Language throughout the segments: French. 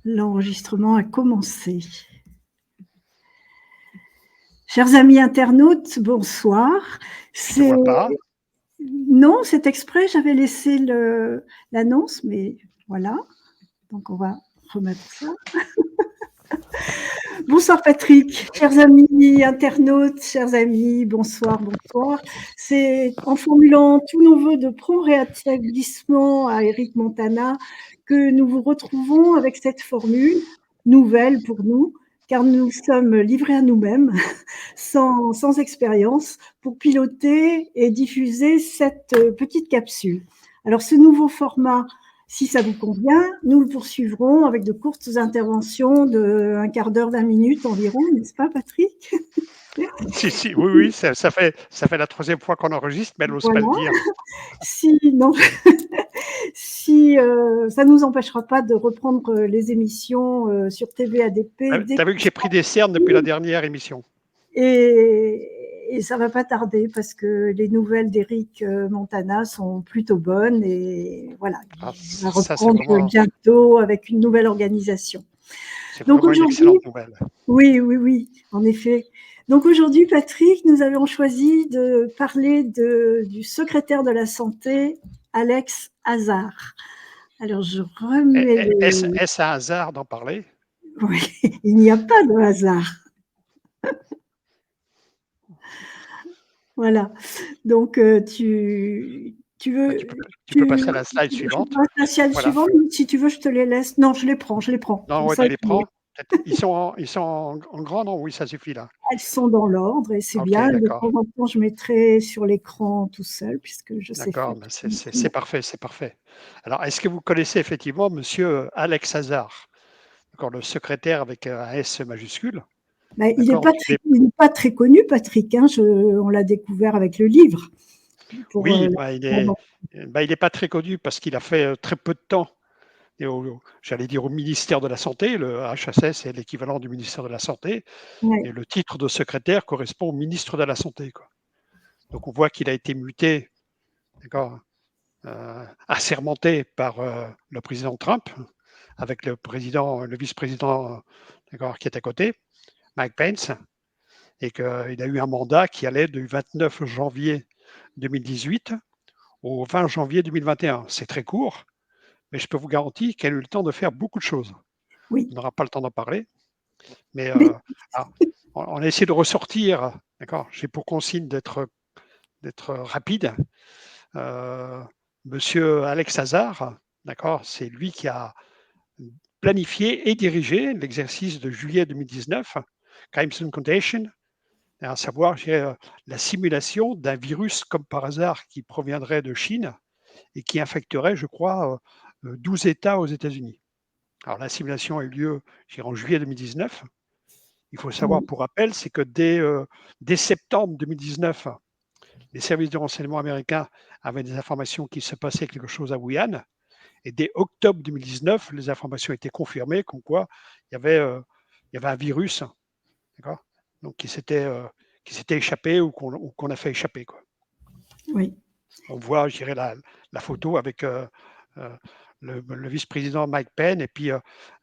L'enregistrement a commencé. Chers amis internautes, bonsoir. Je ne vois pas. Non, c'est exprès, j'avais laissé l'annonce, mais voilà. Donc on va remettre ça. Bonsoir Patrick, chers amis internautes, chers amis, bonsoir, bonsoir. C'est en formulant tous nos voeux de prompt rétablissement à Eric Montana que nous vous retrouvons avec cette formule nouvelle pour nous, car nous sommes livrés à nous-mêmes, sans expérience, pour piloter et diffuser cette petite capsule. Alors ce nouveau format, si ça vous convient, nous le poursuivrons avec de courtes interventions de 1/4 d'heure, 20 minutes environ, n'est-ce pas Patrick? Si, oui, ça fait la 3e fois qu'on enregistre, mais elle n'ose pas le dire. Si, non, si ça ne nous empêchera pas de reprendre les émissions sur TV ADP. Tu as vu que j'ai pris des cernes depuis la dernière émission. Et ça ne va pas tarder parce que les nouvelles d'Eric Montana sont plutôt bonnes et voilà, il va reprendre bientôt avec une nouvelle organisation. C'est vraiment une excellente nouvelle. Oui, en effet. Donc aujourd'hui, Patrick, nous avions choisi de parler du secrétaire de la Santé, Alex Azar. Alors je remets Est-ce un hasard d'en parler? Oui, il n'y a pas de hasard. Voilà. Donc, tu veux. Tu peux passer à la slide suivante. Je passe à la slide suivante. Si tu veux, je te les laisse. Non, je les prends. Non, ouais, tu les prends. Ils sont en grand, non? Oui, ça suffit là. Elles sont dans l'ordre et c'est bien. De temps en temps, je mettrai sur l'écran tout seul puisque je sais faire. D'accord, c'est parfait, c'est parfait. Alors, est-ce que vous connaissez effectivement monsieur Alex Azar? D'accord, le secrétaire avec un S majuscule. Il n'est pas très connu, Patrick. Hein, on l'a découvert avec le livre. Oui, il n'est pas très connu parce qu'il a fait très peu de temps. J'allais dire au ministère de la Santé, le HSS est l'équivalent du ministère de la Santé, et le titre de secrétaire correspond au ministre de la Santé, quoi. Donc on voit qu'il a été muté, d'accord, assermenté par le président Trump, avec le vice-président, d'accord, qui est à côté, Mike Pence, et qu'il a eu un mandat qui allait du 29 janvier 2018 au 20 janvier 2021. C'est très court, mais je peux vous garantir qu'elle a eu le temps de faire beaucoup de choses. Oui. On n'aura pas le temps d'en parler, mais on a essayé de ressortir, d'accord. J'ai pour consigne d'être rapide. Monsieur Alex Azar, d'accord, c'est lui qui a planifié et dirigé l'exercice de juillet 2019, Crimson Contagion, à savoir la simulation d'un virus comme par hasard qui proviendrait de Chine et qui infecterait, je crois, 12 États aux États-Unis. Alors la simulation a eu lieu en juillet 2019. Il faut savoir, pour rappel, c'est que dès septembre 2019, les services de renseignement américains avaient des informations qu'il se passait quelque chose à Wuhan. Et dès octobre 2019, les informations étaient confirmées comme quoi il y avait un virus, d'accord, donc qui s'était échappé ou qu'on a fait échapper, quoi. Oui. On voit, je dirais, la photo avec le vice-président Mike Pence et puis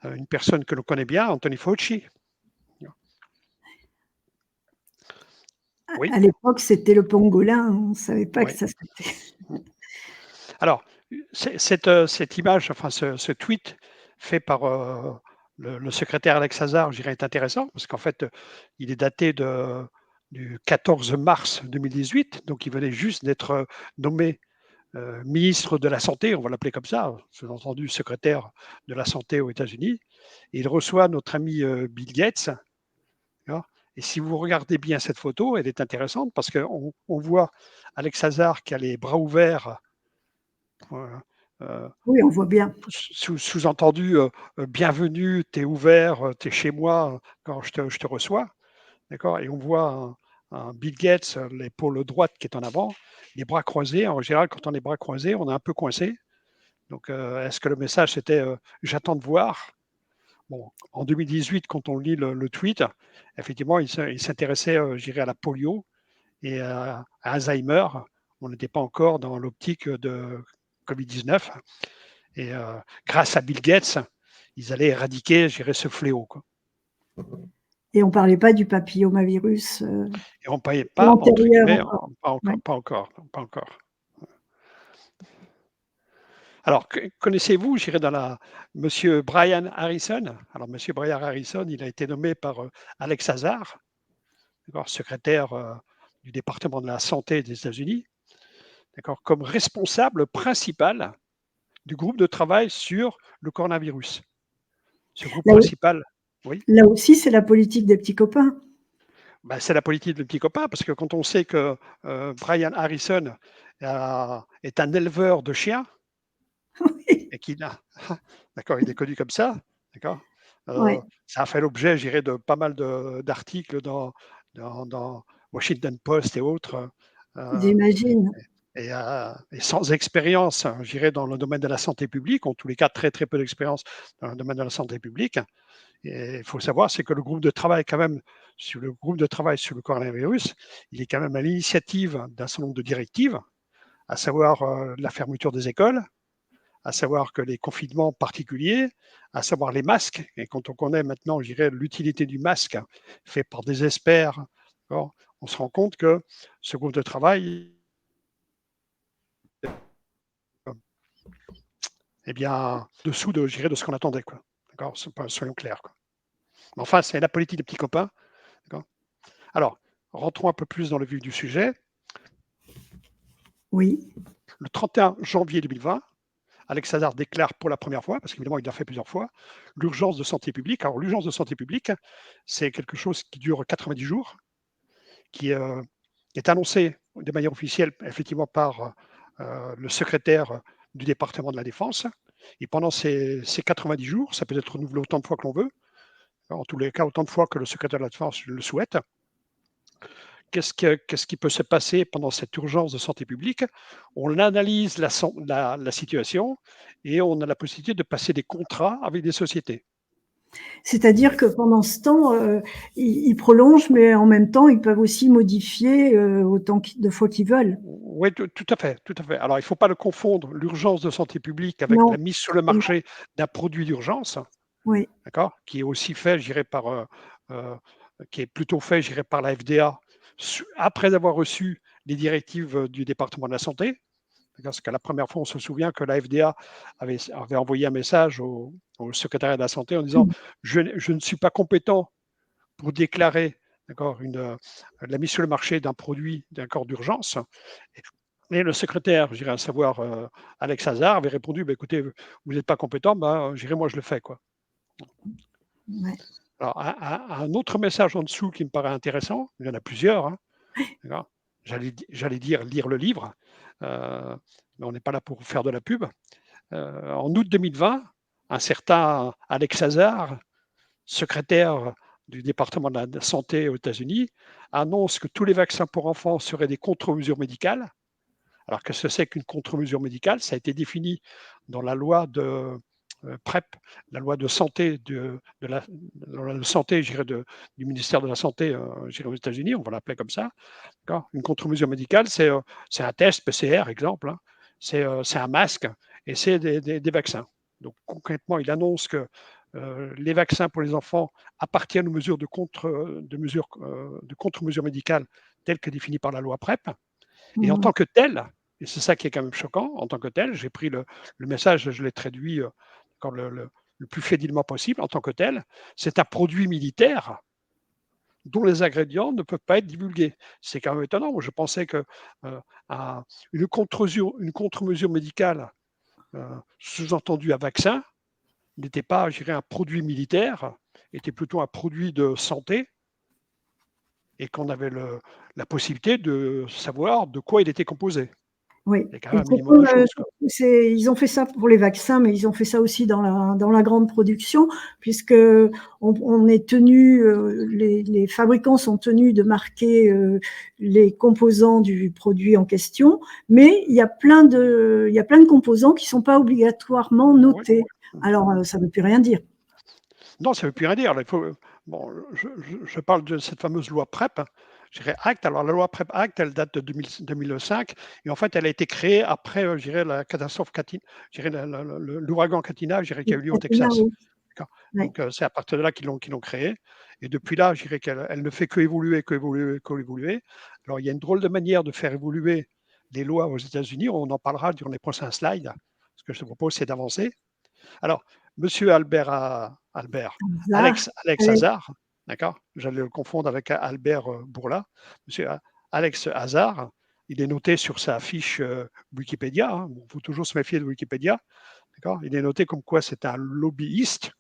une personne que l'on connaît bien, Anthony Fauci. Oui. À l'époque, c'était le pangolin, on ne savait pas que ça c'était. Alors, cette image, enfin ce tweet fait par le secrétaire Alex Azar, je dirais, est intéressant parce qu'en fait, il est daté du 14 mars 2018, donc il venait juste d'être nommé ministre de la Santé, on va l'appeler comme ça, sous-entendu secrétaire de la Santé aux États-Unis. Et il reçoit notre ami Bill Gates. Et si vous regardez bien cette photo, elle est intéressante parce qu'on voit Alex Azar qui a les bras ouverts. Oui, on voit bien. Sous-entendu, bienvenue, t'es ouvert, t'es chez moi quand je te reçois. D'accord. Et on voit un Bill Gates, l'épaule droite qui est en avant, les bras croisés. En général, quand on a les bras croisés, on est un peu coincé. Donc, est-ce que le message c'était j'attends de voir? Bon, en 2018, quand on lit le tweet, effectivement, il s'intéressait, je dirais, à la polio et à Alzheimer. On n'était pas encore dans l'optique de Covid-19. Et grâce à Bill Gates, ils allaient éradiquer, je dirais, ce fléau, quoi. Et on parlait pas du papillomavirus, Et on ne payait pas, entre l'antérieur guillemets, encore. pas Ouais. encore, pas encore, pas encore. Alors, connaissez-vous, je dirais, dans la Monsieur Brian Harrison? Alors, Monsieur Brian Harrison, il a été nommé par Alex Azar, d'accord, secrétaire du département de la santé des États-Unis, d'accord, comme responsable principal du groupe de travail sur le coronavirus. Ce groupe Là principal, oui, là aussi, c'est la politique des petits copains. bah, c'est la politique de petit copain, parce que quand on sait que Brian Harrison est un éleveur de chiens, Oui, et qu'il a d'accord, il est connu comme ça, d'accord? ouais, Ça a fait l'objet, je dirais, de pas mal d'articles dans Washington Post et autres, heu j'imagine. et sans expérience, hein, je dirais, dans le domaine de la santé publique, en tous les cas très, très peu d'expérience dans le domaine de la santé publique. Et il faut savoir, c'est que le groupe de travail quand même sur le groupe de travail sur le coronavirus, il est quand même à l'initiative d'un certain nombre de directives, à savoir, la fermeture des écoles, à savoir que les confinements particuliers, à savoir les masques, et quand on connaît maintenant, je dirais, l'utilité du masque fait par des experts, on se rend compte que ce groupe de travail, eh bien, dessous de, je dirais, de ce qu'on attendait, quoi. D'accord, soyons clairs, quoi. Mais enfin, c'est la politique des petits copains. D'accord. Alors, rentrons un peu plus dans le vif du sujet. Oui, Le 31 janvier 2020, Alex Hazard déclare pour la première fois, parce qu'évidemment il l'a fait plusieurs fois, l'urgence de santé publique. Alors l'urgence de santé publique, c'est quelque chose qui dure 90 jours, qui est annoncé de manière officielle effectivement par le secrétaire du département de la Défense. Et pendant ces 90 jours, ça peut être renouvelé autant de fois que l'on veut, en tous les cas autant de fois que le secrétaire de la Défense le souhaite. Qu'est-ce qui peut se passer pendant cette urgence de santé publique? On analyse la situation et on a la possibilité de passer des contrats avec des sociétés. c'est-à-dire que pendant ce temps, ils prolongent, mais en même temps, ils peuvent aussi modifier, autant de fois qu'ils veulent. Oui, tout à fait, tout à fait. Alors, il ne faut pas le confondre, l'urgence de santé publique, avec Non, la mise sur le justement, marché d'un produit d'urgence, oui. d'accord, qui est aussi fait, je dirais, euh, qui est plutôt fait, je dirais, par la FDA, après avoir reçu les directives du département de la santé. Parce que la première fois, on se souvient que la FDA avait envoyé un message au secrétariat de la santé en disant: Mmh. je ne suis pas compétent pour déclarer, d'accord, la mise sur le marché d'un produit d'accord, d'urgence. Et le secrétaire, je dirais, à savoir Alex Hazard, avait répondu: bah, écoutez, vous n'êtes pas compétent, bah, j'irai, moi je le fais, quoi. Ouais. Alors, un autre message en dessous qui me paraît intéressant, il y en a plusieurs, hein, d'accord. J'allais dire lire le livre, mais on n'est pas là pour faire de la pub. En août 2020, un certain Alex Hazard, secrétaire du département de la santé aux États-Unis, annonce que tous les vaccins pour enfants seraient des contre-mesures médicales. Alors, qu'est-ce que c'est qu'une contre-mesure médicale? Ça a été défini dans la loi de PrEP, la loi de santé, la loi de santé, je dirais, du ministère de la Santé je dirais, aux États-Unis, on va l'appeler comme ça. Une contre-mesure médicale, c'est un test PCR, exemple, hein. C'est un masque et c'est des vaccins. Donc concrètement, il annonce que les vaccins pour les enfants appartiennent aux mesures de contre-mesures médicales telles que définies par la loi PrEP. Et en Mmh. tant que tel, et c'est ça qui est quand même choquant, en tant que tel, j'ai pris le message, je l'ai traduit le plus fidèlement possible, en tant que tel, c'est un produit militaire dont les ingrédients ne peuvent pas être divulgués. C'est quand même étonnant. Moi, je pensais que euh, une contre-mesure médicale, sous-entendu un vaccin, n'était pas, je dirais, un produit militaire, était plutôt un produit de santé, et qu'on avait la possibilité de savoir de quoi il était composé. Oui, C'est quand et même un c'est minimum comme, de choses, quoi. ils ont fait ça pour les vaccins, mais ils ont fait ça aussi dans la grande production, puisque on est tenu, les fabricants sont tenus de marquer, les composants du produit en question, mais il y a plein de composants qui sont pas obligatoirement Oui. notés. Alors, ça veut plus rien dire. Non, ça ne veut plus rien dire. Là, bon, je parle de cette fameuse loi PrEP, je dirais Act. Alors, la loi PrEP Act, elle date de 2005, et en fait, elle a été créée après, je dirais, la catastrophe Katrina, je dirais, l'ouragan Katrina, je dirais, qui a eu lieu au Katrina, Texas. oui. Ouais. Donc, c'est à partir de là qu'ils l'ont créé. Et depuis là, je dirais qu'elle ne fait qu'évoluer, qu'évoluer, qu'évoluer. Alors, il y a une drôle de manière de faire évoluer les lois aux États-Unis. On en parlera durant les prochains slides. Ce que je te propose, c'est d'avancer. Alors, Monsieur Hasard. Alex Allez. Hazard, d'accord? J'allais le confondre avec Albert Bourla. Monsieur Alex Hazard, il est noté sur sa fiche Wikipédia. Hein. Bon, faut toujours se méfier de Wikipédia, d'accord? Il est noté comme quoi c'est un lobbyiste.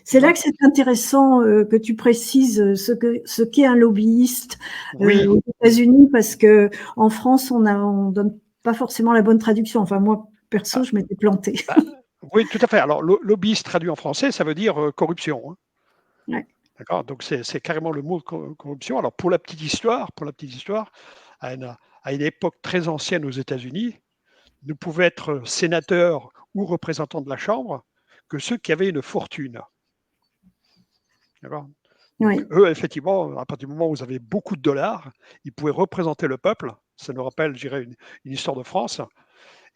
C'est là D'accord? que c'est intéressant, que tu précises, ce qu'est un lobbyiste, Oui, aux oui. États-Unis parce qu'en France, on donne pas forcément la bonne traduction. Enfin moi, perso, Ah, je m'étais plantée. bah, oui, tout à fait. Alors, lobbyiste traduit en français, ça veut dire corruption. Hein. Ouais. D'accord? Donc, c'est carrément le mot corruption. Alors, pour la petite histoire, à une époque très ancienne aux États-Unis, ne pouvaient être sénateurs ou représentants de la Chambre que ceux qui avaient une fortune. D'accord? Donc, Oui. eux, effectivement, à partir du moment où vous avez beaucoup de dollars, ils pouvaient représenter le peuple. Ça nous rappelle, je dirais, une histoire de France.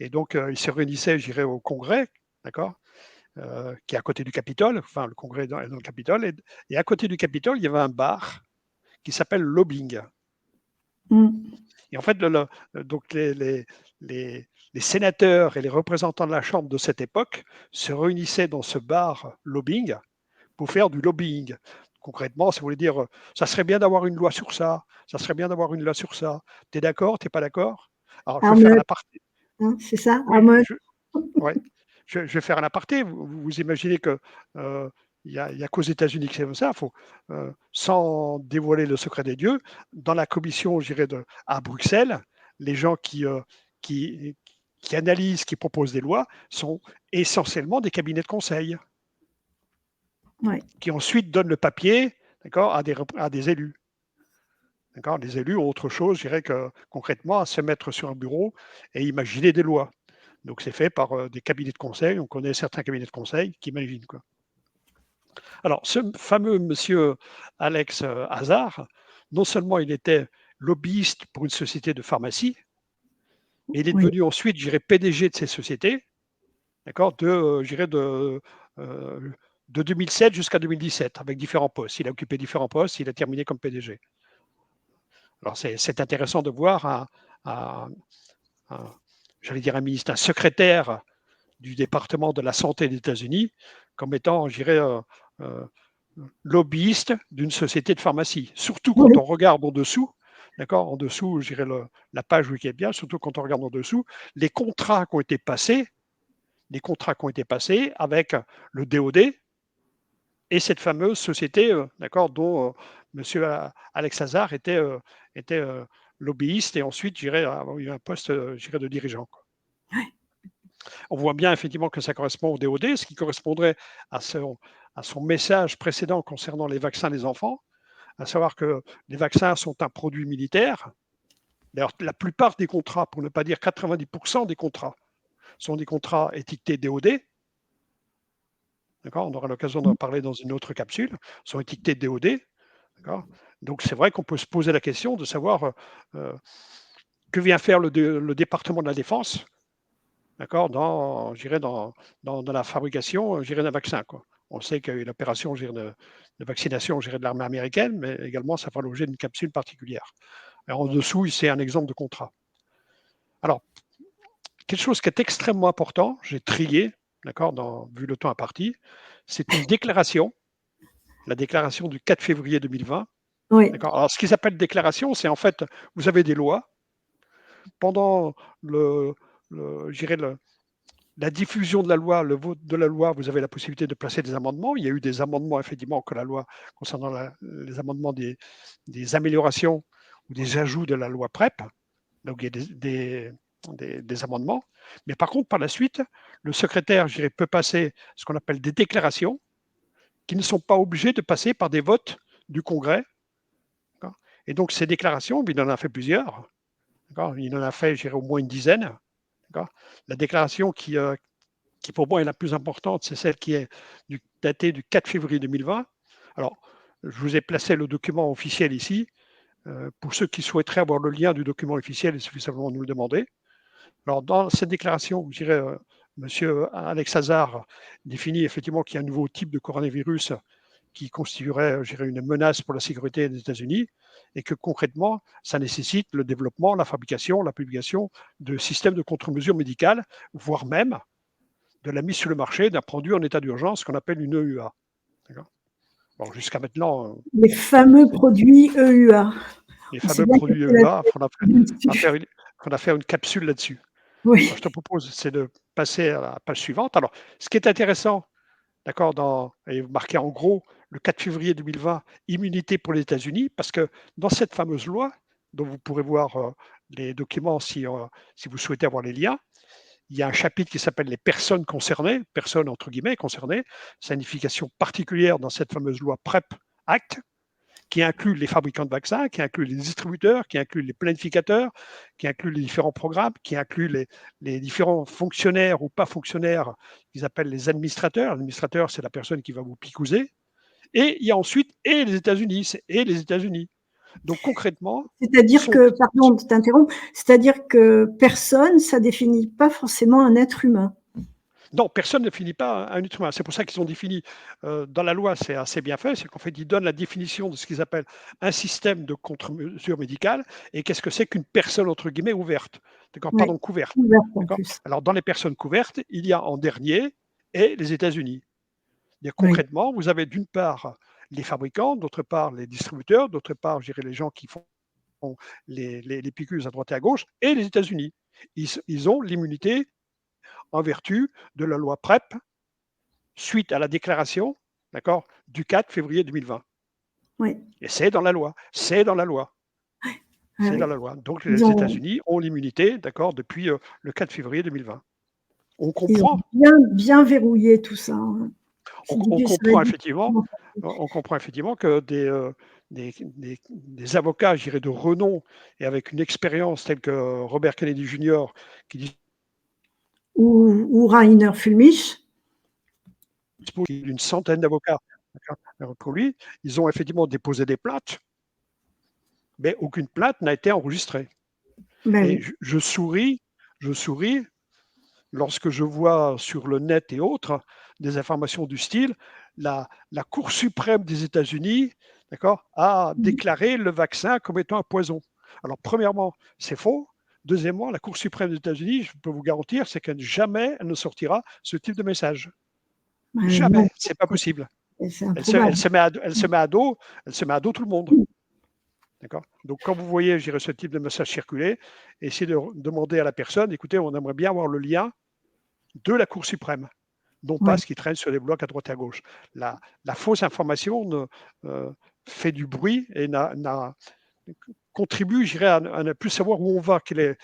Et donc, ils se réunissaient, je dirais, au Congrès, d'accord, qui est à côté du Capitole. Enfin, le Congrès est dans le Capitole. Et à côté du Capitole, il y avait un bar qui s'appelle Lobbying. Mmh. Et en fait, donc les sénateurs et les représentants de la Chambre de cette époque se réunissaient dans ce bar Lobbying pour faire du lobbying. Concrètement, ça voulait dire, ça serait bien d'avoir une loi sur ça, ça serait bien d'avoir une loi sur ça. T'es d'accord, t'es pas d'accord? Alors, je vais faire un Armeut, aparté. hein, c'est ça? Oui, Armeut. ouais. Je vais faire un aparté. Vous imaginez que il y a qu'aux États-Unis que c'est comme ça. Faut, sans dévoiler le secret des dieux, dans la commission, je dirais, à Bruxelles, les gens qui, qui analysent, qui proposent des lois, sont essentiellement des cabinets de conseil, Ouais. qui ensuite donnent le papier, d'accord, à des élus. D'accord, les élus ont autre chose, je dirais, que concrètement, à se mettre sur un bureau et imaginer des lois. Donc c'est fait par des cabinets de conseil. On connaît certains cabinets de conseil qui imaginent quoi. Alors ce fameux monsieur Alex Hazard, non seulement il était lobbyiste pour une société de pharmacie, mais il est Oui. devenu ensuite, je dirais, PDG de ces sociétés, d'accord, je dirais euh, de 2007 jusqu'à 2017, avec différents postes. Il a occupé différents postes, il a terminé comme PDG. Alors c'est intéressant de voir j'allais dire un ministre, un secrétaire du département de la santé des États-Unis comme étant, je dirais, euh, lobbyiste d'une société de pharmacie. Surtout quand Oui. on regarde en dessous, d'accord, en dessous, je dirais la page Wikipédia, surtout quand on regarde en dessous, les contrats qui ont été passés avec le DOD et cette fameuse société, d'accord, dont Monsieur Alex Hazard était lobbyiste et ensuite, je dirais, a eu un poste, je dirais, de dirigeant. Quoi. On voit bien effectivement que ça correspond au DOD, ce qui correspondrait à son message précédent concernant les vaccins des enfants, à savoir que les vaccins sont un produit militaire. D'ailleurs, la plupart des contrats, pour ne pas dire 90% des contrats, sont des contrats étiquetés DOD. D'accord, on aura l'occasion d'en parler dans une autre capsule, sont étiquetés DOD. D'accord. Donc c'est vrai qu'on peut se poser la question de savoir que vient faire le département de la Défense, d'accord, dans la fabrication d'un vaccin. Quoi. On sait qu'il y a eu l'opération de vaccination de l'armée américaine, mais également ça fera l'objet d'une capsule particulière. Alors, en dessous, c'est un exemple de contrat. Alors, quelque chose qui est extrêmement important, j'ai trié, d'accord, vu le temps imparti, c'est une déclaration, la déclaration du 4 février 2020. Oui. D'accord. Alors, ce qu'ils appellent déclaration, c'est en fait, vous avez des lois. Pendant je dirais la diffusion de la loi, le vote de la loi, vous avez la possibilité de placer des amendements. Il y a eu des amendements, effectivement, que la loi, concernant les amendements des améliorations ou des ajouts de la loi PrEP. Donc, il y a des amendements. Mais par contre, par la suite, le secrétaire, je dirais, peut passer ce qu'on appelle des déclarations qui ne sont pas obligées de passer par des votes du Congrès. Et donc, ces déclarations, il en a fait plusieurs. Il en a fait, je dirais, au moins une dizaine. La déclaration qui pour moi est la plus importante, c'est celle qui est datée du 4 février 2020. Alors, je vous ai placé le document officiel ici. Pour ceux qui souhaiteraient avoir le lien du document officiel, il suffit simplement de nous le demander. Alors, dans cette déclaration, je dirais, Monsieur Alex Azar définit effectivement qu'il y a un nouveau type de coronavirus qui constituerait, je dirais, une menace pour la sécurité des États-Unis et que concrètement, ça nécessite le développement, la fabrication, la publication de systèmes de contre-mesures médicales, voire même de la mise sur le marché d'un produit en état d'urgence qu'on appelle une EUA. Bon, jusqu'à maintenant, Les fameux produits EUA. les On s'est fameux bien produits cassé la EUA, il tête dessus. faudra faire une capsule là-dessus. Oui, Alors, je te propose, c'est de passer à la page suivante. Alors, ce qui est intéressant, d'accord, et marqué en gros le 4 février 2020, immunité pour les États-Unis, parce que dans cette fameuse loi, dont vous pourrez voir les documents si vous souhaitez avoir les liens, il y a un chapitre qui s'appelle les personnes concernées, personnes entre guillemets concernées, signification particulière dans cette fameuse loi PrEP Act, qui inclut les fabricants de vaccins, qui inclut les distributeurs, qui inclut les planificateurs, qui inclut les différents programmes, qui inclut les différents fonctionnaires ou pas fonctionnaires qu'ils appellent les administrateurs. L'administrateur, c'est la personne qui va vous picouser. Et il y a ensuite et les États-Unis, et les États-Unis. Donc concrètement, c'est-à-dire sont, que, pardon de t'interrompre, c'est-à-dire que personne, ça définit pas forcément un être humain. non, personne ne finit pas un être humain. C'est pour ça qu'ils ont défini dans la loi, c'est assez bien fait, c'est qu'en fait, ils donnent la définition de ce qu'ils appellent un système de contre-mesure médicale et qu'est-ce que c'est qu'une personne, entre guillemets, ouverte. D'accord, Oui, pardon, couverte. ouverte en D'accord. plus. Alors, dans les personnes couvertes, il y a en dernier et les États-Unis. Oui. Concrètement, vous avez d'une part les fabricants, d'autre part les distributeurs, d'autre part, je dirais, les gens qui font les piqûres à droite et à gauche, et les États-Unis. Ils ont l'immunité en vertu de la loi PrEP suite à la déclaration, d'accord, du 4 février 2020. Oui. Et c'est dans la loi. C'est dans la loi. Ah C'est dans oui. la loi. Donc Ils les ont, États-Unis ont l'immunité, d'accord, depuis le 4 février 2020. On ils ont comprend, bien, bien verrouillé tout ça, hein. on Ça va être comprend effectivement, difficilement on comprend effectivement que des avocats, je dirais, de renom et avec une expérience telle que Robert Kennedy Jr., qui ou Rainer Fulmich. dispose d'une centaine d'avocats pour lui, ils ont effectivement déposé des plaintes, mais aucune plainte n'a été enregistrée. Ben Et oui. je souris lorsque je vois sur le net et autres des informations du style la Cour suprême des États-Unis, d'accord, a déclaré le vaccin comme étant un poison. Alors, premièrement, c'est faux. Deuxièmement, la Cour suprême des États-Unis, je peux vous garantir, c'est qu'elle jamais elle ne sortira ce type de message. Non, Jamais, c'est pas possible. c'est Elle improbable. se met à dos, tout le monde. D'accord. Donc, quand vous voyez, je dirais, ce type de message circuler, essayez de demander à la personne, écoutez, on aimerait bien avoir le lien de la Cour suprême, non pas Oui. ce qui traîne sur les blocs à droite et à gauche. La fausse information fait du bruit et contribue, je dirais, à ne plus savoir où on va, quel est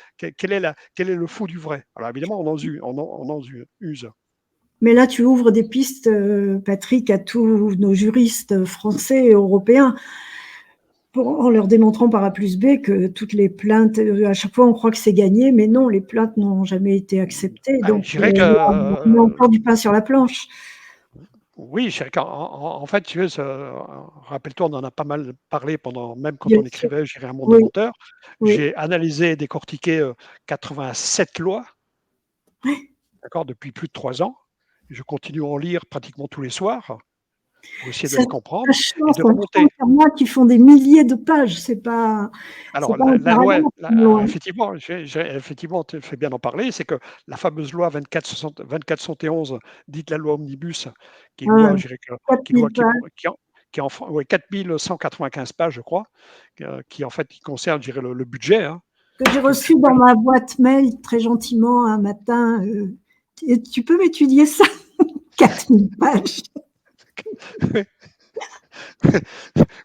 le faux du vrai. Alors évidemment, on en use. Mais là, tu ouvres des pistes, Patrick, à tous nos juristes français et européens, en leur démontrant par A plus B que toutes les plaintes, à chaque fois on croit que c'est gagné, mais non, les plaintes n'ont jamais été acceptées. Ben, Donc, je dirais là, on met que encore du pain sur la planche. oui, je dirais en fait, tu sais, rappelle-toi, on en a pas mal parlé pendant, même quand Bien on sûr. écrivait, je dirais, un monde de Oui, menteur. oui. J'ai analysé et décortiqué 87 lois, d'accord, depuis plus de 3 ans. Je continue à en lire pratiquement tous les soirs pour essayer de Ça, les ça comprendre et change, de on prend remonter. sur moi qui font des milliers de pages. C'est Alors, pas un paragraphe, une loi. effectivement, effectivement, tu fais bien d'en parler, c'est que la fameuse loi 2471, dite la loi Omnibus, qui est une loi, Hein, je dirais, 4000 pages qui en, ouais, 4195 pages, je crois, qui en fait qui concerne, je dirais, le budget, hein, que j'ai qui reçu dans ma boîte mail très gentiment un matin. Et tu peux m'étudier ça? 4000 pages.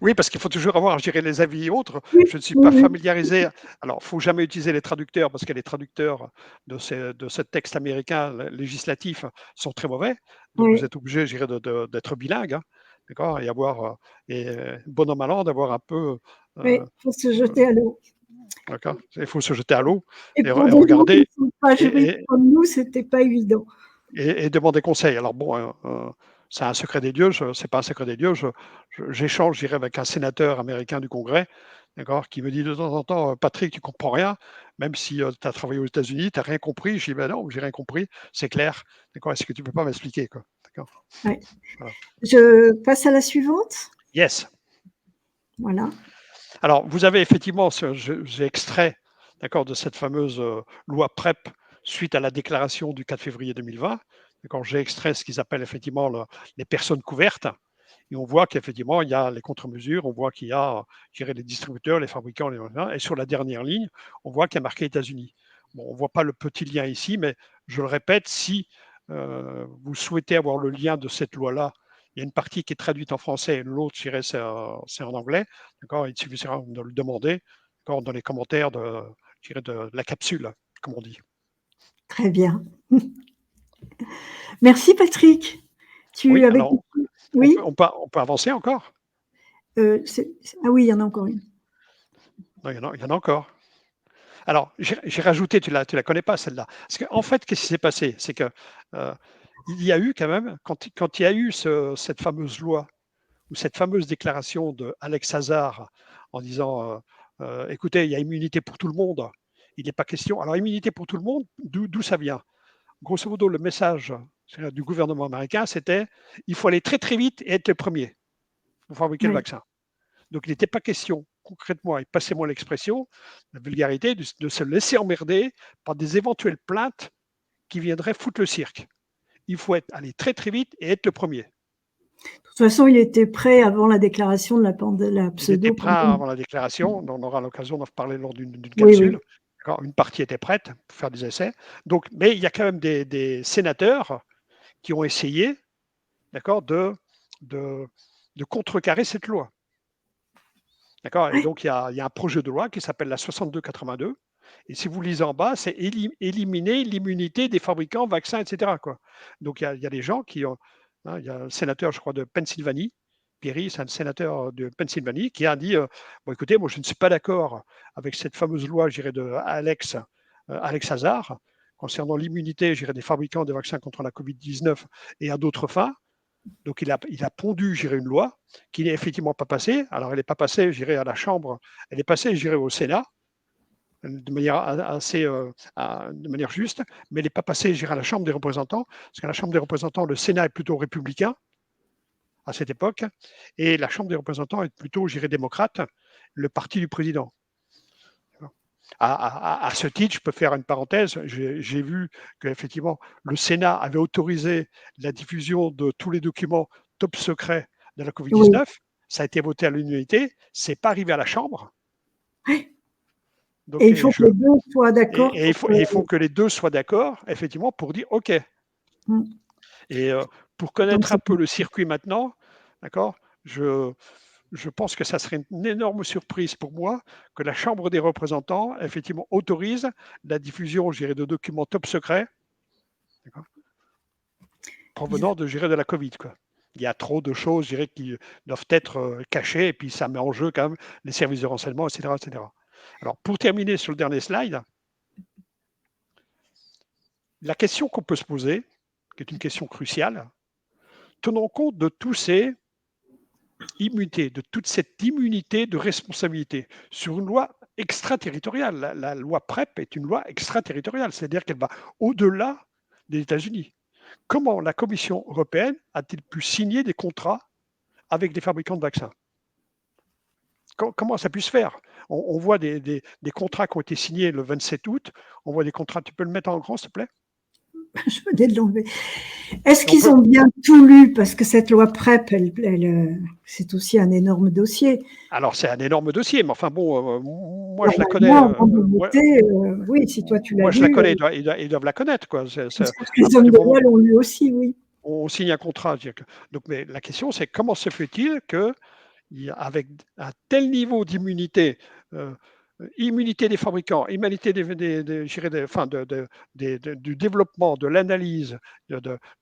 Oui, parce qu'il faut toujours avoir, je dirais, les avis et autres. Oui, Je ne suis pas oui, familiarisé. Alors, il ne faut jamais utiliser les traducteurs parce que les traducteurs de ce texte américain législatif sont très mauvais. Donc, vous oui, êtes obligé, je dirais, d'être bilingue, hein, d'accord, et avoir, bon an, mal an, d'avoir un peu. oui, euh, il faut se euh, jeter à l'eau. d'accord, il faut se jeter à l'eau Et et pour des gens qui regarder ne sont pas et, juristes et- comme nous, c'était pas évident. et demander conseil. Alors, bon, c'est un secret des dieux, c'est pas un secret des dieux. J'échange, je dirais, avec un sénateur américain du Congrès. d'accord, qui me dit de temps en temps, Patrick, tu comprends rien, même si tu as travaillé aux États-Unis, tu n'as rien compris. Je dis, ben non, j'ai rien compris, c'est clair. D'accord, est-ce que tu peux pas m'expliquer, quoi? D'accord. Ouais. Voilà. Je passe à la suivante. Yes. Voilà. Alors, vous avez effectivement, j'ai extrait, d'accord, de cette fameuse loi PrEP suite à la déclaration du 4 février 2020. D'accord, j'ai extrait ce qu'ils appellent effectivement les personnes couvertes. Et on voit qu'effectivement, il y a les contre-mesures, on voit qu'il y a, je dirais, les distributeurs, les fabricants, et sur la dernière ligne, on voit qu'il y a marqué États-Unis. Bon, on ne voit pas le petit lien ici, mais je le répète, si vous souhaitez avoir le lien de cette loi-là, il y a une partie qui est traduite en français, l'autre, je dirais, c'est en anglais. D'accord, il suffira de le demander, d'accord, dans les commentaires de, je dirais, de la capsule, comme on dit. Très bien. Merci Patrick. Tu Oui, avais alors, compris? Oui? on peut avancer encore? Ah oui, il y en a encore une. Non, il y en a encore. Alors, j'ai rajouté, tu la connais pas celle-là. Parce qu'en fait, qu'est-ce qui s'est passé? C'est que il y a eu quand même, quand il y a eu cette fameuse loi ou cette fameuse déclaration de Alex Hazard en disant écoutez, il y a immunité pour tout le monde. Il n'est pas question. Alors, immunité pour tout le monde, d'où ça vient? Grosso modo, le message du gouvernement américain, c'était il faut aller très très vite et être le premier pour fabriquer le Oui, vaccin. Donc, il n'était pas question, concrètement, et passez-moi l'expression, la vulgarité, de se laisser emmerder par des éventuelles plaintes qui viendraient foutre le cirque. Il faut aller très très vite et être le premier. de toute façon, il était prêt avant la déclaration de la Il était prêt pseudo-pandémie. avant la déclaration, on aura l'occasion d'en reparler lors d'une Oui, capsule. oui. Une partie était prête pour faire des essais. Donc, mais il y a quand même des sénateurs qui ont essayé, d'accord, de, de contrecarrer cette loi. D'accord. Et Ouais. donc, il y a un projet de loi qui s'appelle la 6282. Et si vous lisez en bas, c'est éliminer l'immunité des fabricants, vaccins, etc. Quoi. Donc, il y a des gens qui ont. Hein, il y a un sénateur, je crois, de Pennsylvanie, Perry, c'est un sénateur de Pennsylvanie, qui a dit bon, écoutez, moi, je ne suis pas d'accord avec cette fameuse loi, je dirais, de Alex Hazard, concernant l'immunité, je dirais, des fabricants de vaccins contre la Covid-19 et à d'autres fins. Donc, il a pondu, je dirais, une loi qui n'est effectivement pas passée. Alors, elle n'est pas passée, je dirais, à la Chambre, elle est passée, je dirais, au Sénat, de manière assez, de manière juste, mais elle n'est pas passée, je dirais, à la Chambre des représentants, parce qu'à la Chambre des représentants, le Sénat est plutôt républicain à cette époque, et la Chambre des représentants est plutôt, je dirais, démocrate, le parti du président. À ce titre, je peux faire une parenthèse. J'ai vu qu'effectivement, le Sénat avait autorisé la diffusion de tous les documents top secrets de la Oui. Covid-19. Ça a été voté à l'unanimité. C'est pas arrivé à la Chambre. Et Donc, il faut que les deux soient d'accord pour que. il faut que les deux soient d'accord, effectivement, pour dire OK. Et pour Donc, connaître un c'est peu le circuit maintenant, d'accord, je pense que ça serait une énorme surprise pour moi que la Chambre des représentants, effectivement, autorise la diffusion, je dirais, de documents top secrets, provenant de, je dirais, de la Covid, quoi. Il y a trop de choses, je dirais, qui doivent être cachées, et puis ça met en jeu quand même les services de renseignement, etc., etc. Alors, pour terminer sur le dernier slide, la question qu'on peut se poser, qui est une question cruciale, tenons compte de tous ces immunité, de toute cette immunité de responsabilité sur une loi extraterritoriale. La loi PrEP est une loi extraterritoriale, c'est-à-dire qu'elle va au-delà des États-Unis. Comment la Commission européenne a-t-elle pu signer des contrats avec des fabricants de vaccins? Comment ça pu se faire? On voit des contrats qui ont été signés le 27 août. On voit des contrats, tu peux le mettre en grand, s'il te plaît? je venais de l'enlever. Est-ce On qu'ils peut, ont bien tout lu? Parce que cette loi PrEP, c'est aussi un énorme dossier. alors, c'est un énorme dossier, mais enfin bon, moi je la connais. Normalement, avant de voter, oui, si toi tu l'as Moi je la lu, connais, ils doivent la connaître, quoi. j'espère que À les partir hommes du de moment loi l'ont lu aussi, oui. on signe un contrat. Donc, mais la question, c'est comment se fait-il que, avec un tel niveau d'immunité, euh, immunité des fabricants, immunité enfin, du développement, de l'analyse,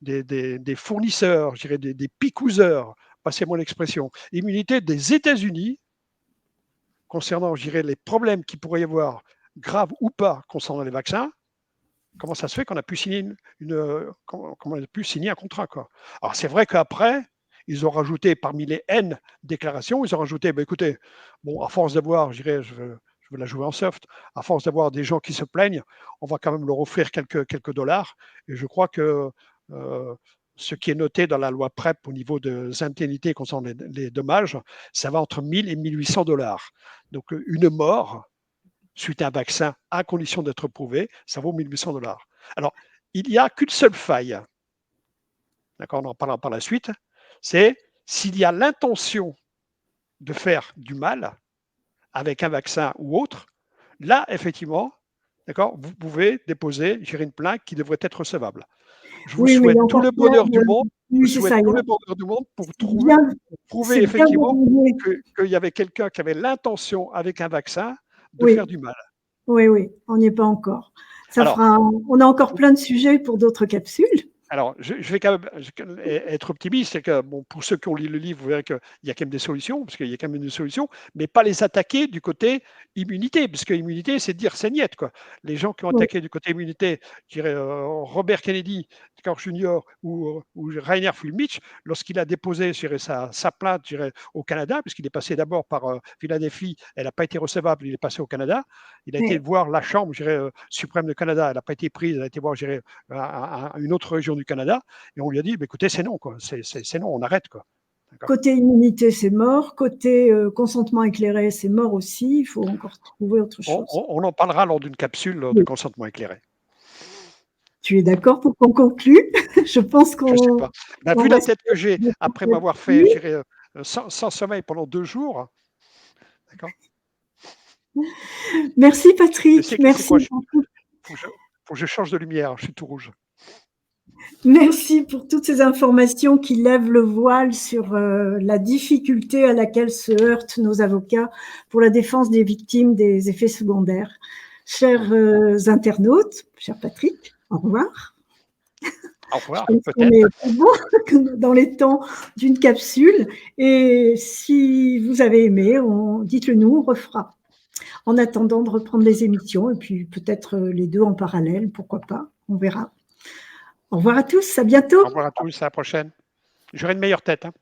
des fournisseurs, je dirais des picouseurs, passez-moi l'expression, immunité des États-Unis concernant, je dirais, les problèmes qu'il pourrait y avoir, graves ou pas, concernant les vaccins. Comment ça se fait qu'on a pu signer comment on a pu signer un contrat, quoi. Alors c'est vrai qu'après, ils ont rajouté parmi les N déclarations, ils ont rajouté, bah, écoutez, bon, à force d'avoir, je dirais, je veux la jouer en soft, à force d'avoir des gens qui se plaignent, on va quand même leur offrir quelques dollars. Et je crois que ce qui est noté dans la loi PrEP au niveau des indemnités concernant les dommages, ça va entre 1000 et 1800 dollars. Donc, une mort suite à un vaccin, à condition d'être prouvé, ça vaut 1800 dollars. Alors, il n'y a qu'une seule faille, d'accord, on en parlera par la suite, c'est s'il y a l'intention de faire du mal avec un vaccin ou autre, là, effectivement, d'accord, vous pouvez déposer, gérer une plainte qui devrait être recevable. Je vous Oui, mais il y souhaite a tout encore le plein bonheur du de monde. Je oui, vous c'est souhaite ça, tout le bonheur du monde pour c'est bien prouver c'est bien effectivement d'oublier. qu'il y avait quelqu'un qui avait l'intention, avec un vaccin, de Oui, faire du mal. oui, oui, on n'y est pas encore. Ça Alors, fera on a encore plein de sujets pour d'autres capsules. Alors, je vais quand même être optimiste, c'est que bon, pour ceux qui ont lu le livre, vous verrez qu'il y a quand même des solutions, parce qu'il y a quand même des solutions, mais pas les attaquer du côté immunité, parce que immunité, c'est dire c'est niette, quoi. Les gens qui ont Oui, attaqué du côté immunité, je dirais Robert Kennedy, Carl Jr. ou Rainer Fulmich, lorsqu'il a déposé je dirais, sa plainte je dirais, au Canada, puisqu'il est passé d'abord par Philadelphie, elle n'a pas été recevable, il est passé au Canada, il a été oui. voir la Chambre je dirais, suprême du Canada, elle n'a pas été prise, elle a été voir je dirais, à une autre région du Canada, et on lui a dit, bah, écoutez, c'est non, quoi. C'est non, on arrête, quoi. Côté immunité, c'est mort. Côté consentement éclairé, c'est mort aussi. Il faut encore trouver autre chose. On en parlera lors d'une capsule de Oui. consentement éclairé. Tu es d'accord pour qu'on conclue? Je pense Je ne sais pas. Ben, vu qu'on la reste tête que j'ai, après m'avoir fait, là-dessus. je dirais, sans sommeil pendant 2 jours, d'accord. Merci Je Patrick, sais que c'est merci quoi, il pour tout. faut que je change de lumière, je suis tout rouge. Merci pour toutes ces informations qui lèvent le voile sur la difficulté à laquelle se heurtent nos avocats pour la défense des victimes des effets secondaires. Chers internautes, cher Patrick, au revoir. Au Je revoir, pense qu'on peut-être. est bon dans les temps d'une capsule. Et si vous avez aimé, dites-le nous, on refera. En attendant de reprendre les émissions, et puis peut-être les deux en parallèle, pourquoi pas, on verra. Au revoir à tous, à bientôt. Au revoir à tous, à la prochaine. J'aurai une meilleure tête. Hein.